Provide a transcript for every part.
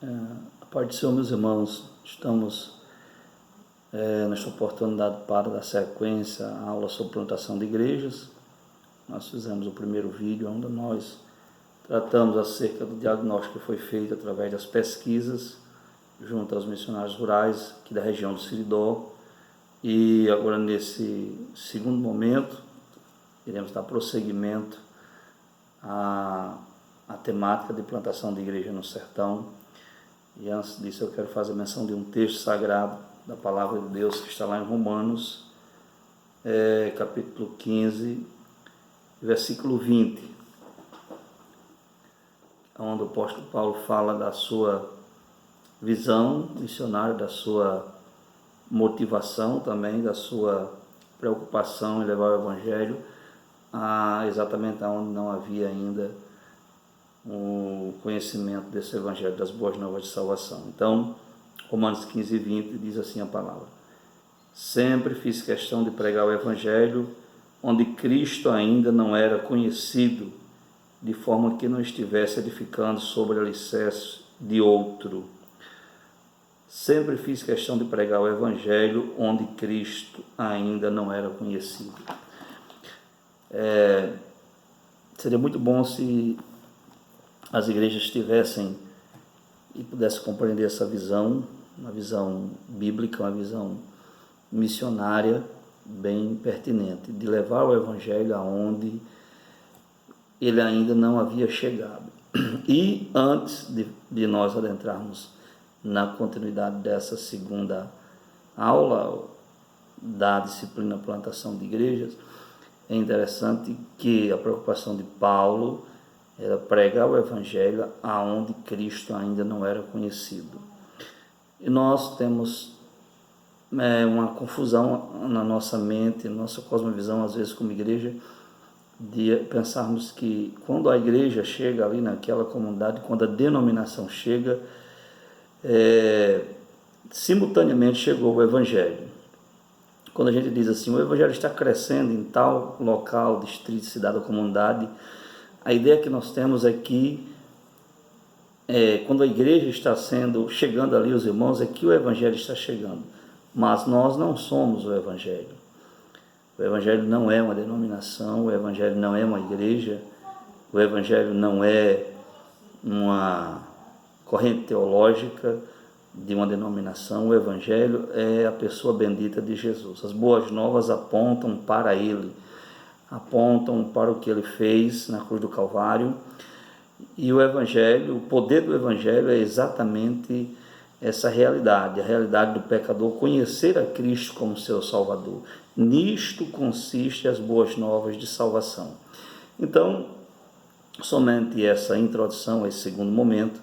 A paz do Senhor, meus irmãos, estamos nesta oportunidade para dar sequência à aula sobre plantação de igrejas. Nós fizemos o primeiro vídeo onde nós tratamos acerca do diagnóstico que foi feito através das pesquisas junto aos missionários rurais aqui da região do Siridó. E agora, nesse segundo momento, iremos dar prosseguimento à temática de plantação de igreja no sertão. E antes disso eu quero fazer menção de um texto sagrado da Palavra de Deus que está lá em Romanos, capítulo 15, versículo 20, onde o apóstolo Paulo fala da sua visão missionária, da sua motivação também, da sua preocupação em levar o Evangelho exatamente aonde não havia ainda o conhecimento desse Evangelho, das boas novas de salvação. Então, Romanos 15, 20 diz assim a palavra: sempre fiz questão de pregar o Evangelho onde Cristo ainda não era conhecido, de forma que não estivesse edificando sobre alicerce de outro. Sempre fiz questão de pregar o Evangelho onde Cristo ainda não era conhecido. Seria muito bom se as igrejas tivessem e pudessem compreender essa visão, uma visão bíblica, uma visão missionária bem pertinente, de levar o Evangelho aonde ele ainda não havia chegado. E antes de nós adentrarmos na continuidade dessa segunda aula da disciplina plantação de igrejas, é interessante que a preocupação de Paulo era pregar o Evangelho aonde Cristo ainda não era conhecido. E nós temos uma confusão na nossa mente, na nossa cosmovisão, às vezes como igreja, de pensarmos que quando a igreja chega ali naquela comunidade, quando a denominação chega, simultaneamente chegou o Evangelho. Quando a gente diz assim, o Evangelho está crescendo em tal local, distrito, cidade ou comunidade, a ideia que nós temos é que quando a igreja está chegando ali, os irmãos, é que o Evangelho está chegando. Mas nós não somos o Evangelho. O Evangelho não é uma denominação, o Evangelho não é uma igreja, o Evangelho não é uma corrente teológica de uma denominação. O Evangelho é a pessoa bendita de Jesus. As boas novas apontam para Ele, apontam para o que Ele fez na cruz do Calvário. E o Evangelho, o poder do Evangelho é exatamente essa realidade, a realidade do pecador conhecer a Cristo como seu Salvador. Nisto consiste as boas novas de salvação. Então, somente essa introdução, esse segundo momento,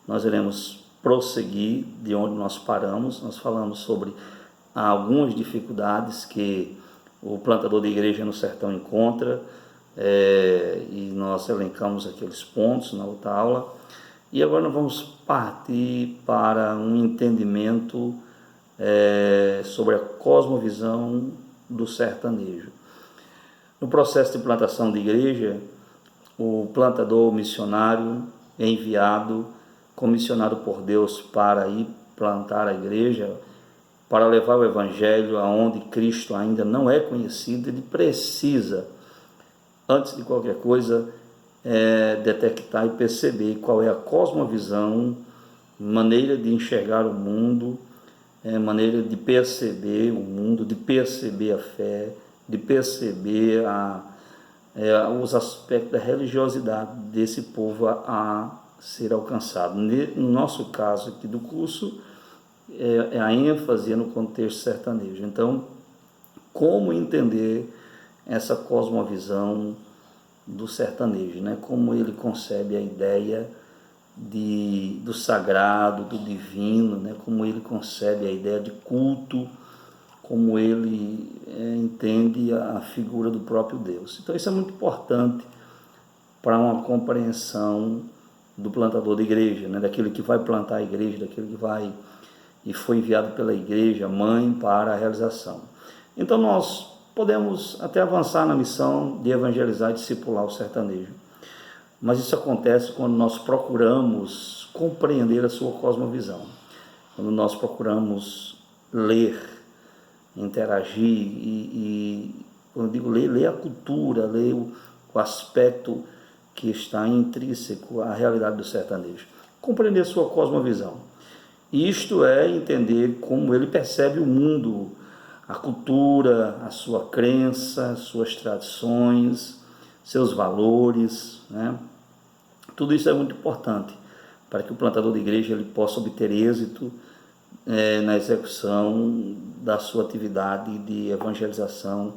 nós iremos prosseguir de onde nós paramos. Nós falamos sobre algumas dificuldades que o plantador de igreja no sertão encontra, e nós elencamos aqueles pontos na outra aula. E agora nós vamos partir para um entendimento sobre a cosmovisão do sertanejo. No processo de plantação de igreja, o plantador missionário é enviado, comissionado por Deus para ir plantar a igreja, para levar o Evangelho aonde Cristo ainda não é conhecido. Ele precisa, antes de qualquer coisa, detectar e perceber qual é a cosmovisão, maneira de enxergar o mundo, maneira de perceber o mundo, de perceber a fé, de perceber os aspectos da religiosidade desse povo a ser alcançado. No nosso caso aqui do curso, a ênfase no contexto sertanejo. Então, como entender essa cosmovisão do sertanejo, né? Como ele concebe a ideia do sagrado, do divino, né? Como ele concebe a ideia de culto, como ele entende a figura do próprio Deus. Então isso é muito importante para uma compreensão do plantador de igreja, né? Daquele que vai plantar a igreja, daquele que vai e foi enviado pela igreja mãe para a realização. Então nós podemos até avançar na missão de evangelizar e discipular o sertanejo. mas isso acontece quando nós procuramos compreender a sua cosmovisão, quando nós procuramos ler, interagir quando eu digo ler a cultura, ler o aspecto que está intrínseco à realidade do sertanejo, compreender a sua cosmovisão. Isto é entender como ele percebe o mundo, a cultura, a sua crença, suas tradições, seus valores, né? Tudo isso é muito importante para que o plantador de igreja ele possa obter êxito na execução da sua atividade de evangelização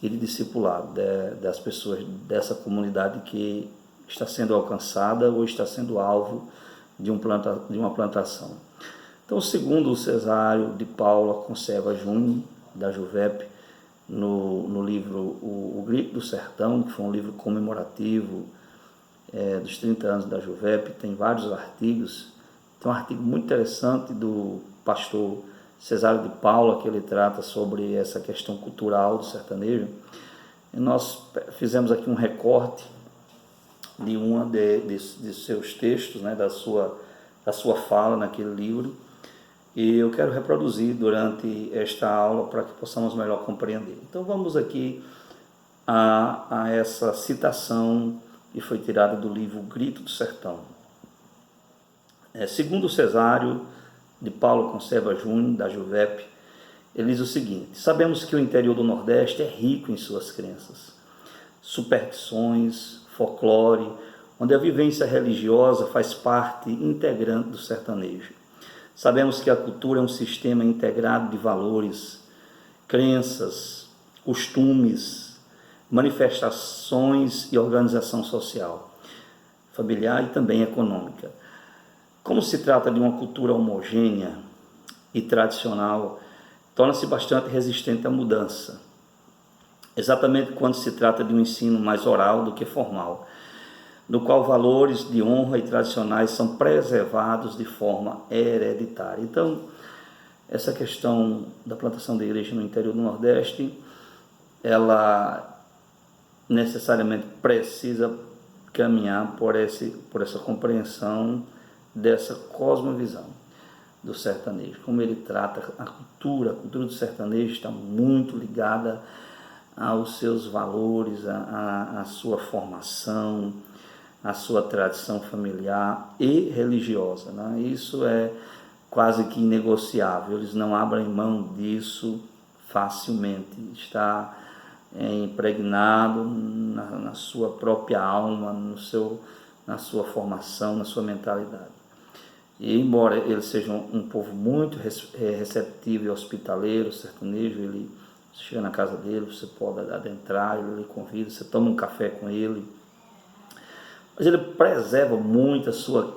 e de discipulado das pessoas dessa comunidade que está sendo alcançada ou está sendo alvo de uma plantação. Então, segundo o Cesário de Paula Conserva Júnior, da Juvep, no livro O Grito do Sertão, que foi um livro comemorativo dos 30 anos da Juvep, tem vários artigos. Tem um artigo muito interessante do pastor Cesário de Paula, que ele trata sobre essa questão cultural do sertanejo. E nós fizemos aqui um recorte de uma de seus textos, né, da sua fala naquele livro, e eu quero reproduzir durante esta aula para que possamos melhor compreender. Então vamos aqui a essa citação que foi tirada do livro O Grito do Sertão. Segundo o Cesário de Paulo Conserva Júnior, da Juvep, ele diz o seguinte: sabemos que o interior do Nordeste é rico em suas crenças, superstições, folclore, onde a vivência religiosa faz parte integrante do sertanejo. Sabemos que a cultura é um sistema integrado de valores, crenças, costumes, manifestações e organização social, familiar e também econômica. Como se trata de uma cultura homogênea e tradicional, torna-se bastante resistente à mudança, exatamente quando se trata de um ensino mais oral do que formal, no qual valores de honra e tradicionais são preservados de forma hereditária. Então, essa questão da plantação de igreja no interior do Nordeste, ela necessariamente precisa caminhar por essa compreensão dessa cosmovisão do sertanejo, como ele trata a cultura do sertanejo está muito ligada aos seus valores, à sua formação, a sua tradição familiar e religiosa, né? Isso é quase que inegociável, eles não abrem mão disso facilmente, está impregnado na sua própria alma, na sua formação, na sua mentalidade. E embora eles sejam um povo muito receptivo e hospitaleiro, sertanejo, ele chega na casa dele, você pode adentrar, ele lhe convida, você toma um café com ele, mas ele preserva muito a sua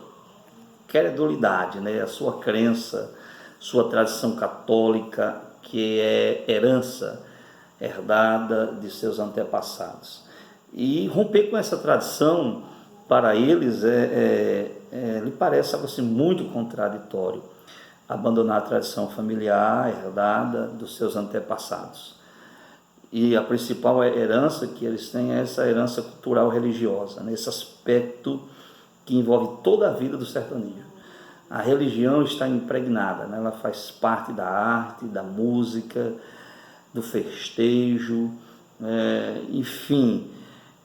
credulidade, né? A sua crença, sua tradição católica, que é herança herdada de seus antepassados. E romper com essa tradição, para eles, lhe parece algo assim muito contraditório, abandonar a tradição familiar herdada dos seus antepassados. E a principal herança que eles têm é essa herança cultural religiosa, nesse aspecto que envolve toda a vida do sertanejo. A religião está impregnada, né? Ela faz parte da arte, da música, do festejo, enfim,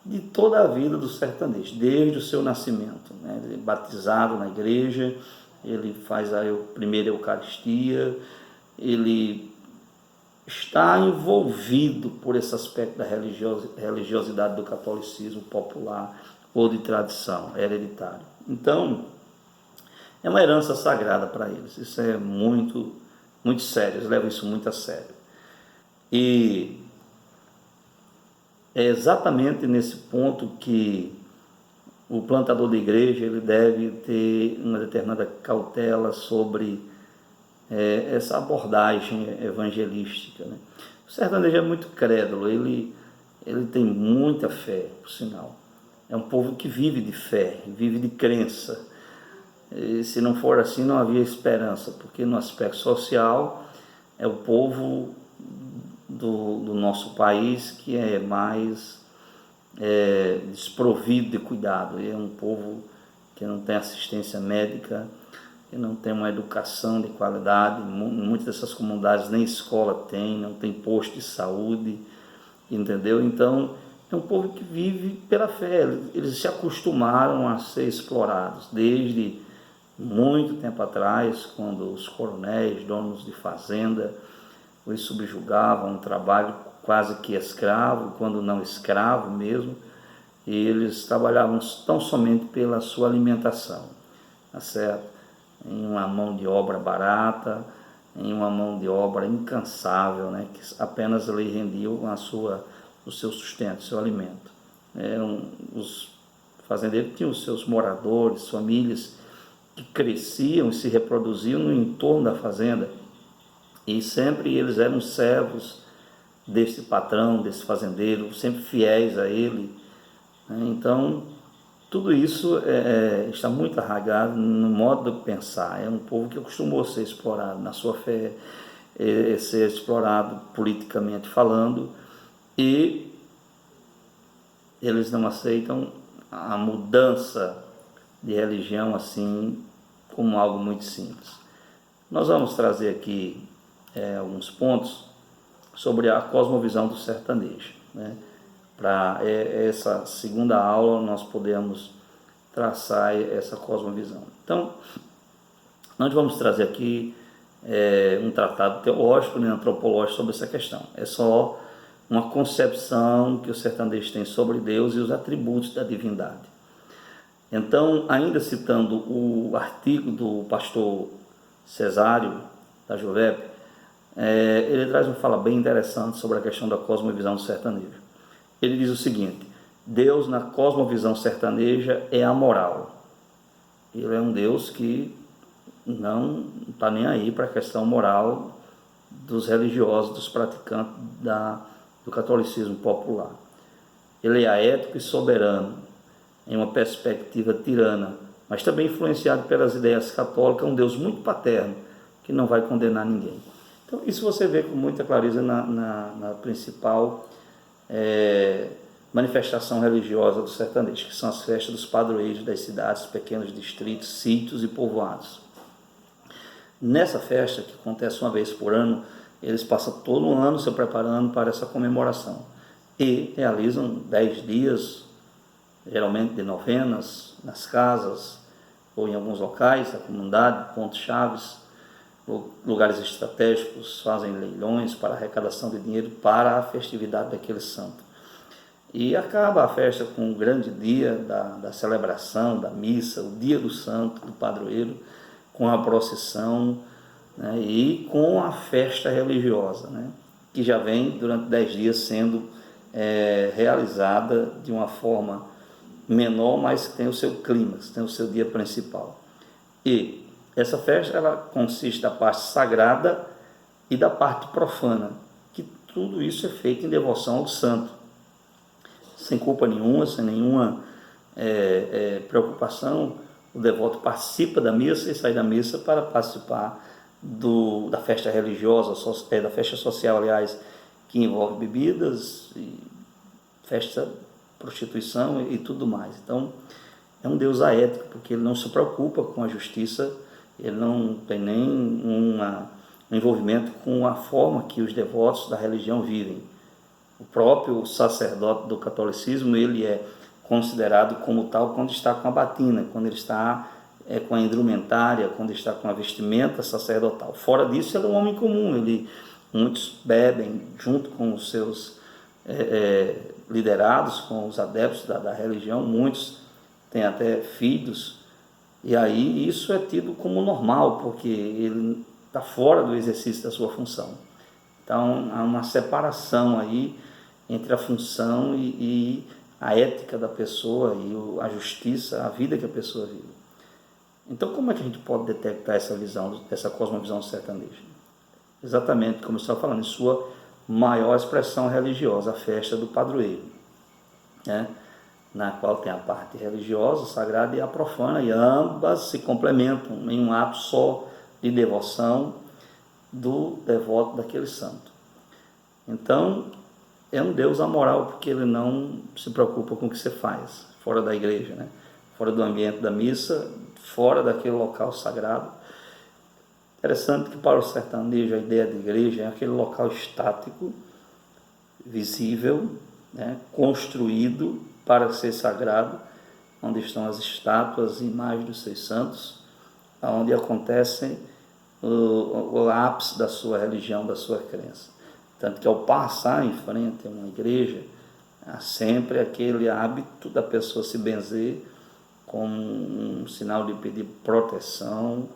de toda a vida do sertanejo, desde o seu nascimento, né? Ele é batizado na igreja, ele faz a primeira Eucaristia, ele está envolvido por esse aspecto da religiosidade do catolicismo popular ou de tradição hereditária. Então, é uma herança sagrada para eles, isso é muito, muito sério, eles levam isso muito a sério. E é exatamente nesse ponto que o plantador de igreja ele deve ter uma determinada cautela sobre essa abordagem evangelística, né? O sertanejo é muito crédulo, ele tem muita fé, por sinal. É um povo que vive de fé, vive de crença. E se não for assim, não havia esperança, porque no aspecto social é o povo do nosso país que é mais desprovido de cuidado. É um povo que não tem assistência médica, que não tem uma educação de qualidade. Muitas dessas comunidades nem escola tem, não tem posto de saúde, entendeu? Então, é um povo que vive pela fé. Eles se acostumaram a ser explorados desde muito tempo atrás, quando os coronéis, donos de fazenda, os subjugavam a um trabalho quase que escravo, quando não escravo mesmo, e eles trabalhavam tão somente pela sua alimentação, tá certo? Em uma mão de obra barata, em uma mão de obra incansável, né? Que apenas lhe rendiam o seu sustento, o seu alimento. Os fazendeiros tinham os seus moradores, famílias que cresciam e se reproduziam no entorno da fazenda, e sempre eles eram servos desse patrão, desse fazendeiro, sempre fiéis a ele, né? Então, tudo isso está muito arraigado no modo de pensar. É um povo que acostumou a ser explorado na sua fé, ser explorado politicamente falando, e eles não aceitam a mudança de religião assim como algo muito simples. Nós vamos trazer aqui alguns pontos sobre a cosmovisão do sertanejo, né? Para essa segunda aula nós podemos traçar essa cosmovisão. Então, nós vamos trazer aqui um tratado teológico, né, antropológico sobre essa questão. É só uma concepção que o sertanejo tem sobre Deus e os atributos da divindade. Então, ainda citando o artigo do pastor Cesário, da Juvep, ele traz uma fala bem interessante sobre a questão da cosmovisão do sertanejo. Ele diz o seguinte: Deus na cosmovisão sertaneja é amoral. Ele é um Deus que não está nem aí para a questão moral dos religiosos, dos praticantes do catolicismo popular. Ele é aético e soberano, em uma perspectiva tirana, mas também influenciado pelas ideias católicas, um Deus muito paterno, que não vai condenar ninguém. Então, isso você vê com muita clareza na principal manifestação religiosa do sertanejo, que são as festas dos padroeiros das cidades, pequenos distritos, sítios e povoados. Nessa festa, que acontece uma vez por ano, eles passam todo um ano se preparando para essa comemoração e realizam 10 dias, geralmente de novenas, nas casas ou em alguns locais da comunidade, pontos chaves, lugares estratégicos, fazem leilões para arrecadação de dinheiro para a festividade daquele santo. E acaba a festa com um grande dia da celebração, da missa, o dia do santo, do padroeiro, com a procissão, né, e com a festa religiosa, né, que já vem durante 10 dias sendo realizada de uma forma menor, mas que tem o seu clímax, tem o seu dia principal. E essa festa ela consiste da parte sagrada e da parte profana, que tudo isso é feito em devoção ao santo, sem culpa nenhuma, sem nenhuma preocupação. O devoto participa da missa e sai da missa para participar da festa religiosa, da festa social, aliás, que envolve bebidas, e festa, prostituição e tudo mais. Então, é um Deus aético, porque ele não se preocupa com a justiça, ele não tem nem um envolvimento com a forma que os devotos da religião vivem. O próprio sacerdote do catolicismo, ele é considerado como tal quando está com a batina, quando ele está com a indumentária, quando está com a vestimenta sacerdotal. Fora disso, ele é um homem comum. Muitos bebem junto com os seus liderados, com os adeptos da religião, muitos têm até filhos, e aí isso é tido como normal, porque ele está fora do exercício da sua função. Então, há uma separação aí entre a função e a ética da pessoa e a justiça, a vida que a pessoa vive. Então, como é que a gente pode detectar essa visão, essa cosmovisão sertaneja? Exatamente como eu estava falando, em sua maior expressão religiosa, a festa do padroeiro, né? Na qual tem a parte religiosa, sagrada, e a profana, e ambas se complementam em um ato só de devoção do devoto daquele santo. Então, é um Deus amoral, porque ele não se preocupa com o que você faz fora da igreja, né? Fora do ambiente da missa, fora daquele local sagrado. Interessante que para o sertanejo a ideia de igreja é aquele local estático, visível, né? Construído para ser sagrado, onde estão as estátuas e imagens dos seus santos, onde acontecem o ápice da sua religião, da sua crença. Tanto que ao passar em frente a uma igreja, há sempre aquele hábito da pessoa se benzer como um sinal de pedir proteção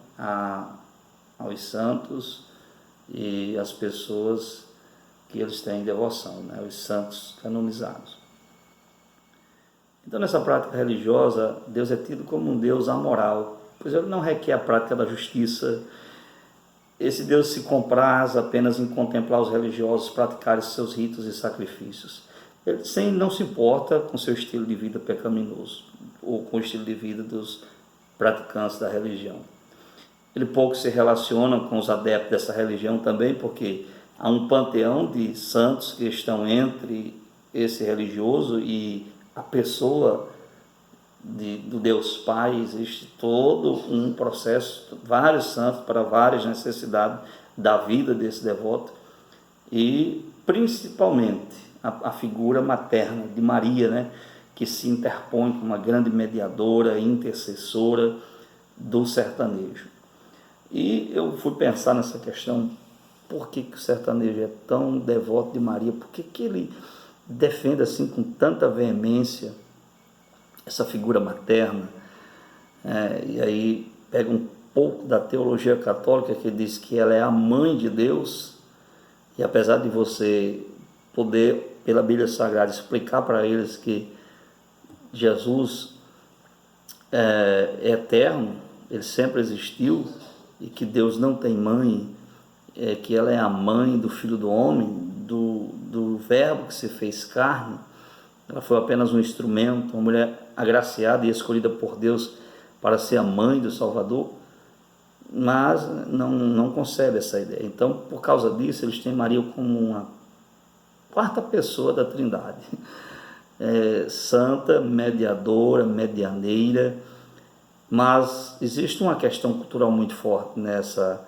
aos santos e às pessoas que eles têm devoção, né? Os santos canonizados. Então, nessa prática religiosa, Deus é tido como um Deus amoral, pois ele não requer a prática da justiça. Esse Deus se compraz apenas em contemplar os religiosos praticarem seus ritos e sacrifícios. Ele não se importa com seu estilo de vida pecaminoso, ou com o estilo de vida dos praticantes da religião. Ele pouco se relaciona com os adeptos dessa religião também, porque há um panteão de santos que estão entre esse religioso e a pessoa do Deus Pai. Existe todo um processo, vários santos para várias necessidades da vida desse devoto, e principalmente a figura materna de Maria, né, que se interpõe como uma grande mediadora, intercessora do sertanejo. E eu fui pensar nessa questão, por que o sertanejo é tão devoto de Maria, por que ele defende assim com tanta veemência essa figura materna, e aí pega um pouco da teologia católica, que diz que ela é a mãe de Deus, e apesar de você poder, pela Bíblia Sagrada, explicar para eles que Jesus é eterno, ele sempre existiu, e que Deus não tem mãe, que ela é a mãe do Filho do Homem, do Verbo que se fez carne. Ela foi apenas um instrumento, uma mulher agraciada e escolhida por Deus para ser a mãe do Salvador, mas não concebe essa ideia. Então, por causa disso, eles têm Maria como uma quarta pessoa da Trindade, santa, mediadora, medianeira. Mas existe uma questão cultural muito forte nessa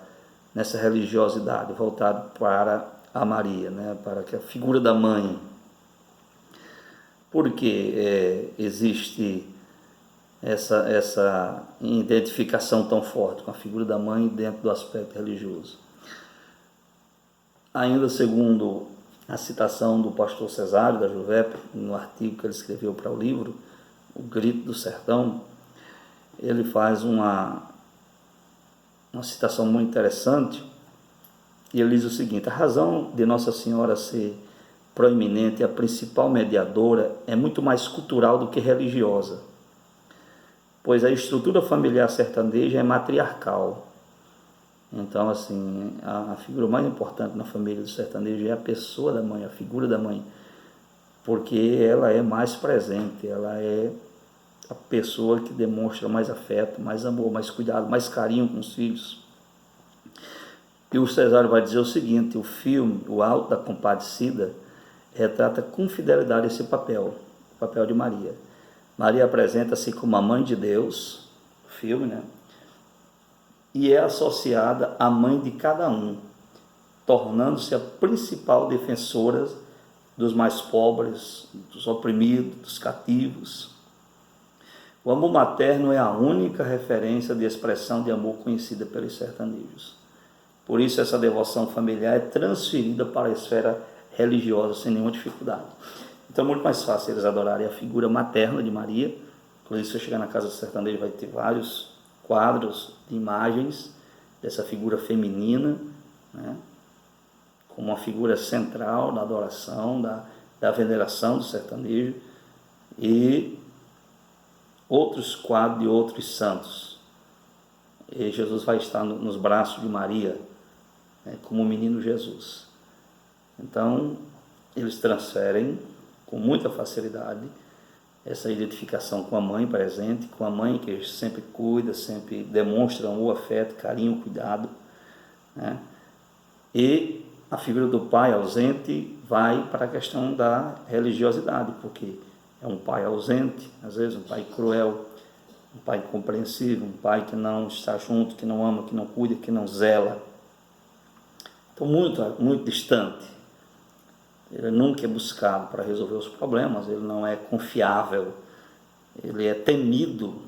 religiosidade voltada para a Maria, né? Para a figura da mãe. Porque existe essa identificação tão forte com a figura da mãe dentro do aspecto religioso. Ainda segundo a citação do pastor Cesário da Juvep, no artigo que ele escreveu para o livro O Grito do Sertão, ele faz uma citação muito interessante, e ele diz o seguinte: a razão de Nossa Senhora ser proeminente, a principal mediadora, é muito mais cultural do que religiosa, pois a estrutura familiar sertaneja é matriarcal. Então, assim, a figura mais importante na família do sertanejo é a pessoa da mãe, a figura da mãe, porque ela é mais presente, ela é a pessoa que demonstra mais afeto, mais amor, mais cuidado, mais carinho com os filhos. E o Cesário vai dizer o seguinte: o filme O Alto da Compadecida retrata com fidelidade esse papel, o papel de Maria. Maria apresenta-se como a mãe de Deus, o filme, né? E é associada à mãe de cada um, tornando-se a principal defensora dos mais pobres, dos oprimidos, dos cativos. O amor materno é a única referência de expressão de amor conhecida pelos sertanejos. Por isso, essa devoção familiar é transferida para a esfera religiosa sem nenhuma dificuldade. Então é muito mais fácil eles adorarem a figura materna de Maria. Inclusive, se você chegar na casa do sertanejo, vai ter vários quadros de imagens dessa figura feminina, né, como uma figura central da adoração, da veneração do sertanejo, e outros quadros de outros santos. E Jesus vai estar nos braços de Maria, né, como o menino Jesus. Então, eles transferem com muita facilidade essa identificação com a mãe presente, com a mãe que sempre cuida, sempre demonstra amor, afeto, carinho, cuidado, né? E a figura do pai ausente vai para a questão da religiosidade, porque é um pai ausente, às vezes um pai cruel, um pai incompreensível, um pai que não está junto, que não ama, que não cuida, que não zela. Então, muito distante. Ele nunca é buscado para resolver os problemas, ele não é confiável, ele é temido,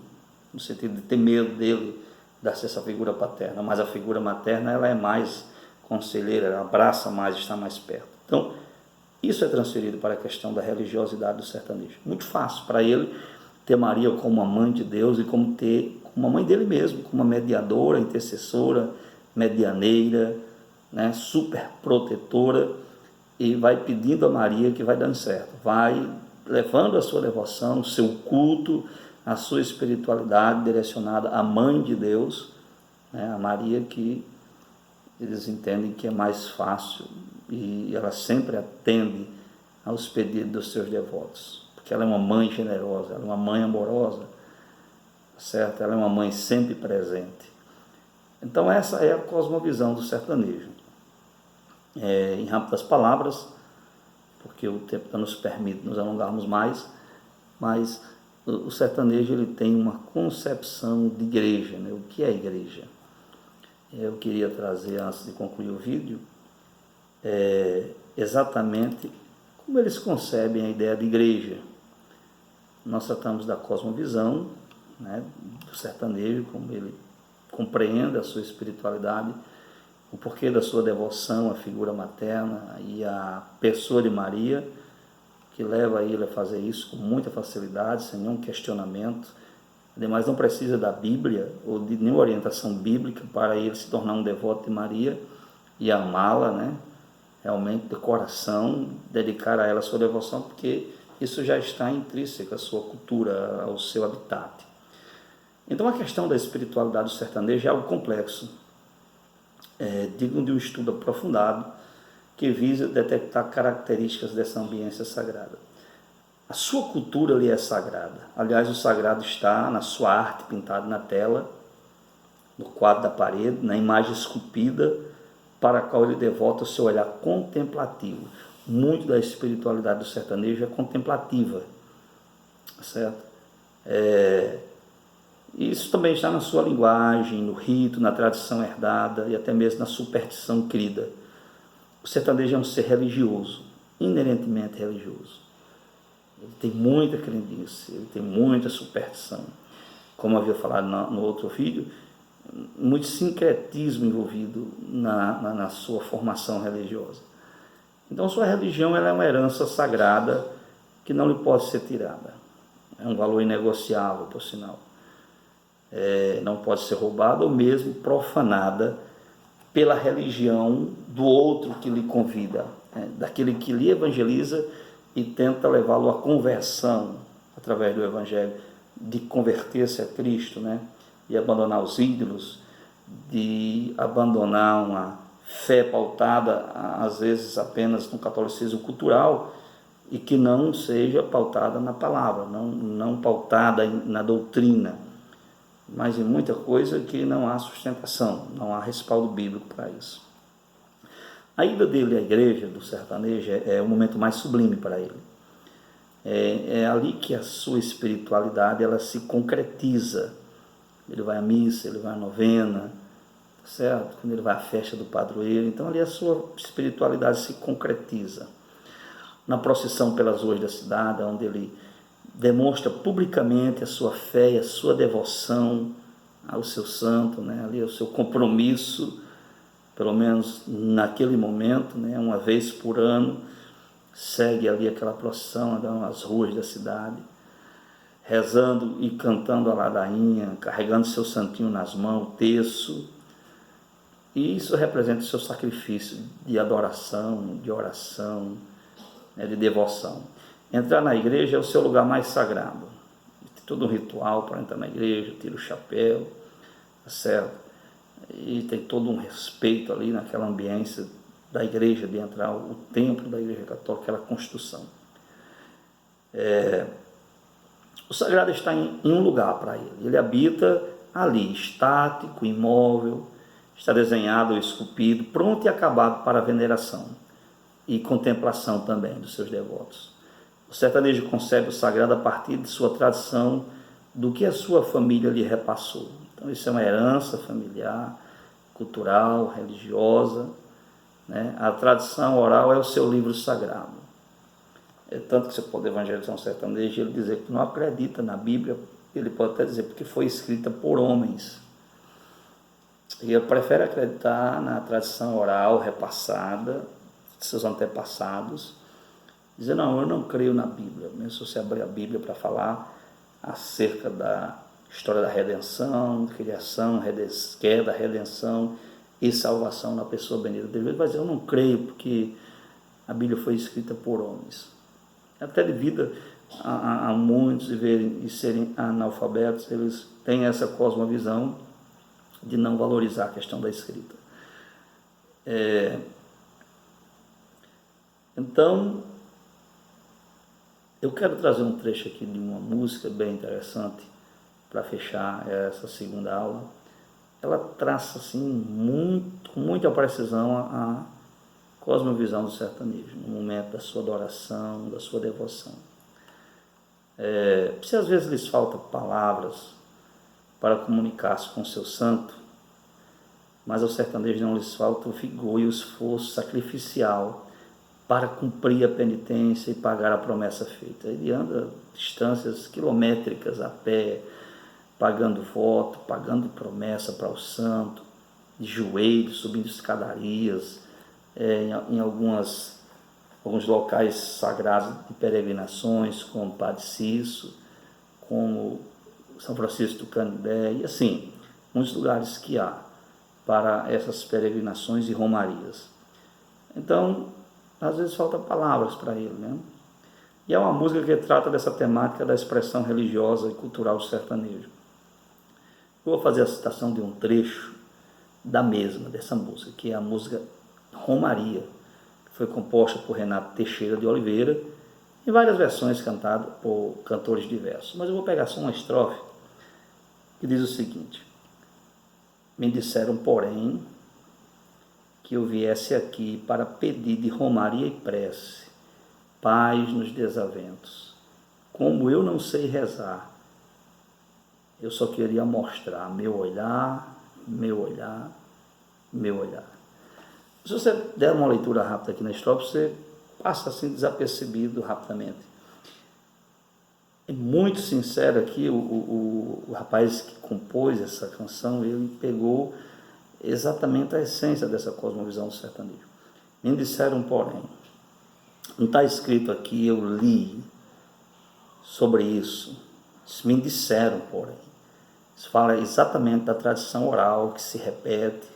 no sentido de ter medo dele, dar essa figura paterna, mas a figura materna ela é mais conselheira, ela abraça mais, está mais perto. Então, isso é transferido para a questão da religiosidade do sertanejo. Muito fácil para ele ter Maria como a mãe de Deus e como ter uma mãe dele mesmo, como uma mediadora, intercessora, medianeira, né, super protetora, e vai pedindo a Maria que vai dando certo, vai levando a sua devoção, o seu culto, a sua espiritualidade direcionada à mãe de Deus, né, a Maria, que eles entendem que é mais fácil e ela sempre atende aos pedidos dos seus devotos, porque ela é uma mãe generosa, ela é uma mãe amorosa, certo? Ela é uma mãe sempre presente. Então essa é a cosmovisão do sertanejo. Em rápidas palavras, porque o tempo não nos permite nos alongarmos mais, mas o sertanejo ele tem uma concepção de igreja, né? O que é igreja? Eu queria trazer, antes de concluir o vídeo, exatamente como eles concebem a ideia de igreja. Nós tratamos da cosmovisão, né, do sertanejo, como ele compreende a sua espiritualidade, o porquê da sua devoção à figura materna e à pessoa de Maria, que leva ele a fazer isso com muita facilidade, sem nenhum questionamento. Ademais, não precisa da Bíblia ou de nenhuma orientação bíblica para ele se tornar um devoto de Maria e amá-la, né? Realmente de coração, dedicar a ela a sua devoção, porque isso já está intrínseco à sua cultura, ao seu habitat. Então, a questão da espiritualidade do sertanejo é algo complexo, digno de um estudo aprofundado, que visa detectar características dessa ambiência sagrada. A sua cultura ali é sagrada. Aliás, o sagrado está na sua arte pintada na tela, no quadro da parede, na imagem esculpida, para a qual ele devota o seu olhar contemplativo. Muito da espiritualidade do sertanejo é contemplativa, certo? Isso também está na sua linguagem, no rito, na tradição herdada e até mesmo na superstição crida. O sertanejo é um ser religioso, inerentemente religioso. Ele tem muita crendice, ele tem muita superstição. Como havia falado no outro vídeo, muito sincretismo envolvido na sua formação religiosa. Então, sua religião ela é uma herança sagrada que não lhe pode ser tirada. É um valor inegociável, por sinal. Não pode ser roubada ou mesmo profanada pela religião do outro que lhe convida, daquele que lhe evangeliza e tenta levá-lo à conversão através do evangelho, de converter-se a Cristo, né? De abandonar os ídolos, de abandonar uma fé pautada, às vezes apenas no catolicismo cultural, e que não seja pautada na palavra, não pautada na doutrina, mas em muita coisa que não há sustentação, não há respaldo bíblico para isso. A ida dele à igreja do sertanejo é o momento mais sublime para ele. É ali que a sua espiritualidade ela se concretiza. Ele vai à missa, ele vai à novena, certo? Quando ele vai à festa do padroeiro, então ali a sua espiritualidade se concretiza. Na procissão pelas ruas da cidade, onde ele demonstra publicamente a sua fé e a sua devoção ao seu santo, né? Ali o seu compromisso, pelo menos naquele momento, né? Uma vez por ano, segue ali aquela procissão, andando nas ruas da cidade, rezando e cantando a ladainha, carregando seu santinho nas mãos, o terço. E isso representa o seu sacrifício de adoração, de oração, né, de devoção. Entrar na igreja é o seu lugar mais sagrado. Tem todo um ritual para entrar na igreja, tira o chapéu, tá certo? E tem todo um respeito ali naquela ambiência da igreja, de entrar o templo da igreja católica, aquela construção. O sagrado está em um lugar para ele. Ele habita ali, estático, imóvel, está desenhado ou esculpido, pronto e acabado para a veneração e contemplação também dos seus devotos. O sertanejo concebe o sagrado a partir de sua tradição, do que a sua família lhe repassou. Então isso é uma herança familiar, cultural, religiosa, né? A tradição oral é o seu livro sagrado. É tanto que você pode evangelizar um sertanejo e ele dizer que não acredita na Bíblia, ele pode até dizer porque foi escrita por homens. E ele prefere acreditar na tradição oral repassada de seus antepassados, dizer, não, eu não creio na Bíblia. Mesmo se você abrir a Bíblia para falar acerca da história da redenção, criação, queda, redenção e salvação na pessoa bendita de Deus, ele vai dizer, eu não creio porque a Bíblia foi escrita por homens. Até devido a muitos e serem analfabetos, eles têm essa cosmovisão de não valorizar a questão da escrita. Então, eu quero trazer um trecho aqui de uma música bem interessante para fechar essa segunda aula. Ela traça assim, com muita precisão a cosmovisão do sertanejo, no momento da sua adoração, da sua devoção. Se às vezes lhes faltam palavras para comunicar-se com o seu santo, mas ao sertanejo não lhes falta o vigor e o esforço sacrificial para cumprir a penitência e pagar a promessa feita. Ele anda distâncias quilométricas a pé, pagando voto, pagando promessa para o santo, de joelhos, subindo escadarias, em alguns locais sagrados de peregrinações, como Padre Cício, como São Francisco do Canindé, e assim, muitos lugares que há para essas peregrinações e romarias. Então, às vezes faltam palavras para ele, né? E é uma música que trata dessa temática da expressão religiosa e cultural do sertanejo. Eu vou fazer a citação de um trecho dessa música, que é a música Romaria, que foi composta por Renato Teixeira de Oliveira, em várias versões cantadas por cantores diversos. Mas eu vou pegar só uma estrofe que diz o seguinte: me disseram, porém, que eu viesse aqui para pedir de romaria e prece, paz nos desaventos. Como eu não sei rezar, eu só queria mostrar meu olhar, meu olhar, meu olhar. Se você der uma leitura rápida aqui na estrofe, você passa assim desapercebido rapidamente. É muito sincero aqui, o rapaz que compôs essa canção, ele pegou exatamente a essência dessa cosmovisão do sertanejo. Me disseram, porém, não está escrito aqui, eu li sobre isso. Me disseram, porém. Isso fala exatamente da tradição oral que se repete,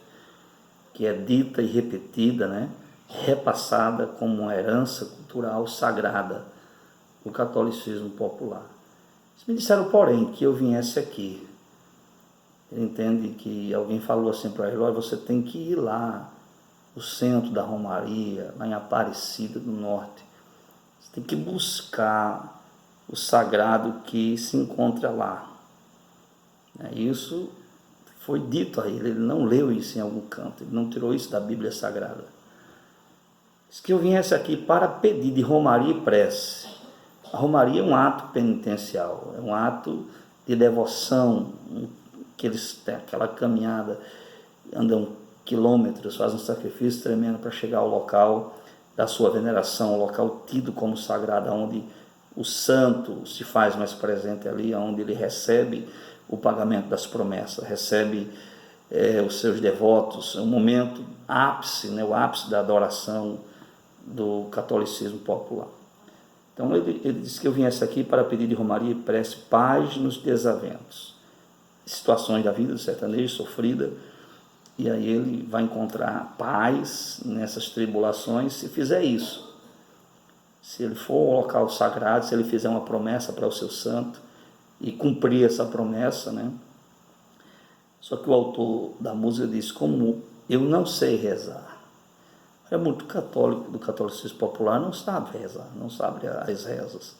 que é dita e repetida, né? Repassada como uma herança cultural sagrada do catolicismo popular. Me disseram, porém, que eu viesse aqui. Ele entende que alguém falou assim para ele, olha, você tem que ir lá, no centro da Romaria, lá em Aparecida do Norte. Você tem que buscar o sagrado que se encontra lá. Isso foi dito a ele não leu isso em algum canto, ele não tirou isso da Bíblia Sagrada. Diz que eu viesse aqui para pedir de romaria e prece. A romaria é um ato penitencial, é um ato de devoção, que eles têm aquela caminhada, andam quilômetros, fazem um sacrifício tremendo para chegar ao local da sua veneração, o local tido como sagrado, onde o santo se faz mais presente ali, onde ele recebe o pagamento das promessas, recebe os seus devotos, é um momento ápice, né, o ápice da adoração do catolicismo popular. Então ele disse que eu viesse aqui para pedir de romaria e prece paz nos desaventos, situações da vida do sertanejo sofrida, e aí ele vai encontrar paz nessas tribulações se fizer isso. Se ele for ao local sagrado, se ele fizer uma promessa para o seu santo e cumprir essa promessa, né? Só que o autor da música diz, como eu não sei rezar. É muito católico, do catolicismo popular, não sabe rezar, não sabe as rezas.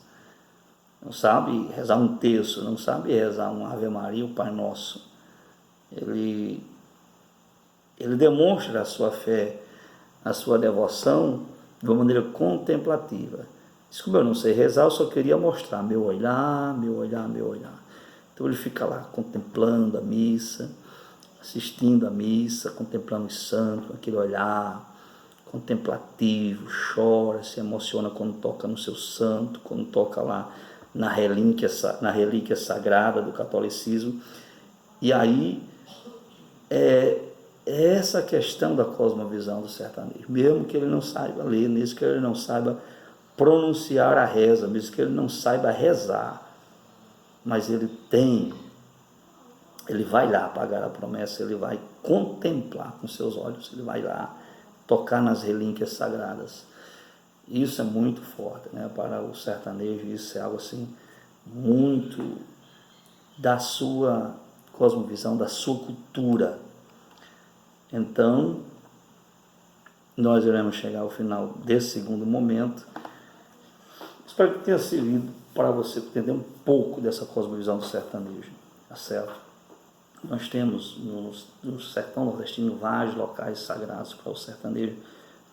Não sabe rezar um terço, não sabe rezar uma Ave Maria, o Pai Nosso. Ele ele demonstra a sua fé, a sua devoção de uma maneira contemplativa. Diz, como eu não sei rezar, eu só queria mostrar meu olhar, meu olhar, meu olhar. Então ele fica lá contemplando a missa, assistindo a missa, contemplando os santos, aquele olhar contemplativo, chora, se emociona quando toca no seu santo, quando toca lá na relíquia sagrada do catolicismo. E aí é essa questão da cosmovisão do sertanejo, mesmo que ele não saiba ler, mesmo que ele não saiba pronunciar a reza, mesmo que ele não saiba rezar, mas ele vai lá pagar a promessa, ele vai contemplar com seus olhos, ele vai lá tocar nas relíquias sagradas. Isso é muito forte, né? Para o sertanejo, isso é algo assim muito da sua cosmovisão, da sua cultura. Então, nós iremos chegar ao final desse segundo momento. Espero que tenha servido para você entender um pouco dessa cosmovisão do sertanejo, tá certo? Nós temos no sertão nordestino vários locais sagrados para o sertanejo,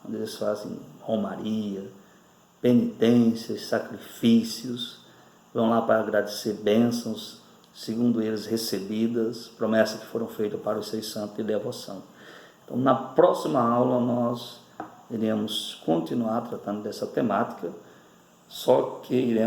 onde eles fazem romaria, penitências, sacrifícios, vão lá para agradecer bênçãos, segundo eles recebidas, promessas que foram feitas para os seus santos de devoção. Então, na próxima aula, nós iremos continuar tratando dessa temática, só que iremos